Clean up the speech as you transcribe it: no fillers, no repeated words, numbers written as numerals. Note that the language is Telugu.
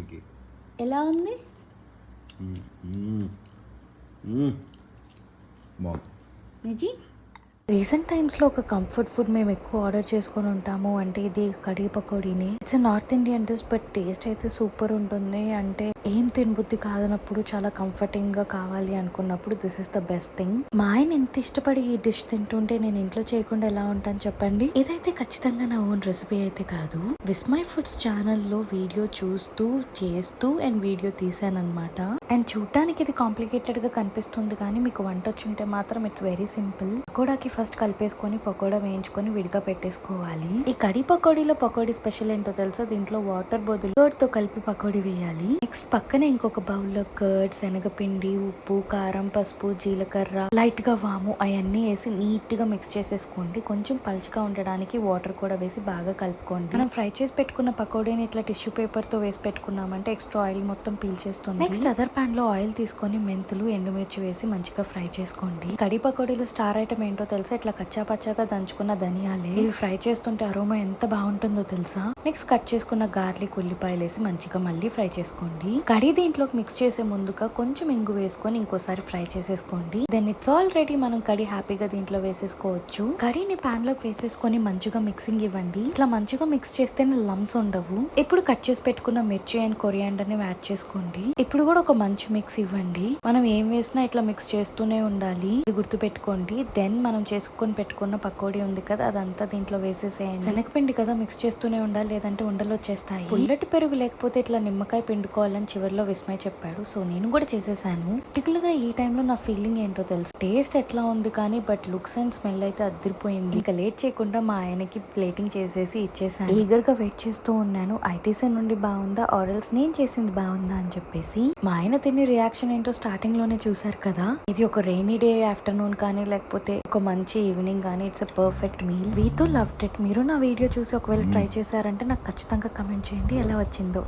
దీనికి. ఎలా ఉంది? బాగుంది. నిజీ రీసెంట్ టైమ్స్లో ఒక కంఫర్ట్ ఫుడ్ మేము ఎక్కువ ఆర్డర్ చేసుకొని ఉంటాము అంటే ఇది కడీ పకోడీని. It's North Indian dish but taste అయితే సూపర్ ఉంటుంది. అంటే ఏం తినబుద్ధి కాదనప్పుడు చాలా కంఫర్టింగ్గా కావాలి అనుకున్నప్పుడు this is the best thing. మా ఆయన ఎంత ఇష్టపడి ఈ డిష్ తింటుంటే నేను ఇంట్లో చేయకుండా ఎలా ఉంటాను చెప్పండి. ఇదైతే ఖచ్చితంగా నా ఓన్ రెసిపీ అయితే కాదు. విస్మై ఫుడ్స్ ఛానల్లో వీడియో చూస్తూ చేస్తూ అండ్ వీడియో తీసానమాట. అండ్ చూడటానికి ఇది కాంప్లికేటెడ్ గా కనిపిస్తుంది కానీ మీకు వంట వచ్చుంటే మాత్రం ఇట్స్ వెరీ సింపుల్. పకోడాకి ఫస్ట్ కలిపేసుకొని పకోడా వేయించుకొని విడిగా పెట్టేసుకోవాలి. ఈ కడీ పకోడీలో పకోడీ స్పెషల్ ఏంటో తెలుసా? దీంట్లో వాటర్ బదులు కర్డ్ తో కలిపి పకోడీ వేయాలి. నెక్స్ట్ పక్కనే ఇంకొక బౌల్లో కర్డ్, శనగపిండి, ఉప్పు, కారం, పసుపు, జీలకర్ర, లైట్ గా వాము అవన్నీ వేసి నీట్ గా మిక్స్ చేసేసుకోండి. కొంచెం పల్చగా ఉండడానికి వాటర్ కూడా వేసి బాగా కలుపుకోండి. మనం ఫ్రై చేసి పెట్టుకున్న పకోడీని ఇట్లా టిష్యూ పేపర్ తో వేసి పెట్టుకున్నామంటే ఎక్స్ట్రా ఆయిల్ మొత్తం పీల్చేస్తుంది. నెక్స్ట్ అదర్ పాన్ లో ఆయిల్ తీసుకొని మెంతులు, ఎండుమిర్చి వేసి మంచిగా ఫ్రై చేసుకోండి. కడీ పకోడీలో స్టార్ ఐటమ్ ఏంటో తెలుసా? ఇట్లా కచ్చా పచ్చాగా దంచుకున్న ధనియాలే. ఇవి ఫ్రై చేస్తుంటే అరోమా ఎంత బాగుంటుందో తెలుసా? నెక్స్ట్ కట్ చేసుకున్న గార్లిక్, ఉల్లిపాయలు వేసి మంచిగా మళ్ళీ ఫ్రై చేసుకోండి. కడీ దీంట్లోకి మిక్స్ చేసే ముందుగా కొంచెం ఇంగు వేసుకొని ఇంకోసారి ఫ్రై చేసేసుకోండి. Then it's all ready. మనం కడీ హ్యాపీగా దీంట్లో వేసేసుకోవచ్చు. కడీని పాన్ లోకి వేసేసుకొని మంచిగా మిక్సింగ్ ఇవ్వండి. ఇట్లా మంచిగా మిక్స్ చేస్తేనే లమ్స్ ఉండవు. ఇప్పుడు కట్ చేసి పెట్టుకున్న మిర్చి అండ్ కొరియాండర్ ని యాడ్ చేసుకోండి. ఇప్పుడు కూడా ఒక మంచి మిక్స్ ఇవ్వండి. మనం ఏం వేసినా ఇట్లా మిక్స్ చేస్తూనే ఉండాలి. ఇది గుర్తు పెట్టుకోండి. దెన్ మనం చేసుకొని పెట్టుకున్న పకోడీ ఉంది కదా, అదంతా దీంట్లో వేసేసేయండి. శనగపిండి కదా, మిక్స్ చేస్తూనే ఉండాలి లేదంటే ఉండలు వచ్చేస్తాయి. పుల్లటి పెరుగు లేకపోతే ఇట్లా నిమ్మకాయ పిండుకోవాలని చివరిలో విస్మయ్ చెప్పాడు. సో నేను కూడా చేసేసాను. పర్టికులర్ గా ఈ టైంలో నా ఫీలింగ్ ఏంటో తెలుసు. టేస్ట్ ఎట్లా ఉంది కానీ బట్ లుక్స్ అండ్ స్మెల్ అయితే అదిరిపోయింది. ఇంకా లేట్ చేయకుండా మా ఆయనకి ప్లేటింగ్ చేసేసి ఇచ్చేసాను. ఈగర్ గా వెయిట్ చేస్తూ ఉన్నాను ఐటీసీ నుండి బాగుందా ఆర్ఎల్స్ నేను చేసింది బాగుందా అని చెప్పేసి. మా ఆయన తిని రియాక్షన్ ఏంటో స్టార్టింగ్ లోనే చూసారు కదా. ఇది ఒక రెయినీ డే ఆఫ్టర్నూన్ కానీ లేకపోతే ఒక మంచి ఈవినింగ్ కానీ it's a perfect meal. We too loved it. మీరు నా వీడియో చూసి ఒకవేళ ట్రై చేశారంటే నాకు ఖచ్చితంగా కమెంట్ చేయండి ఎలా వచ్చిందో.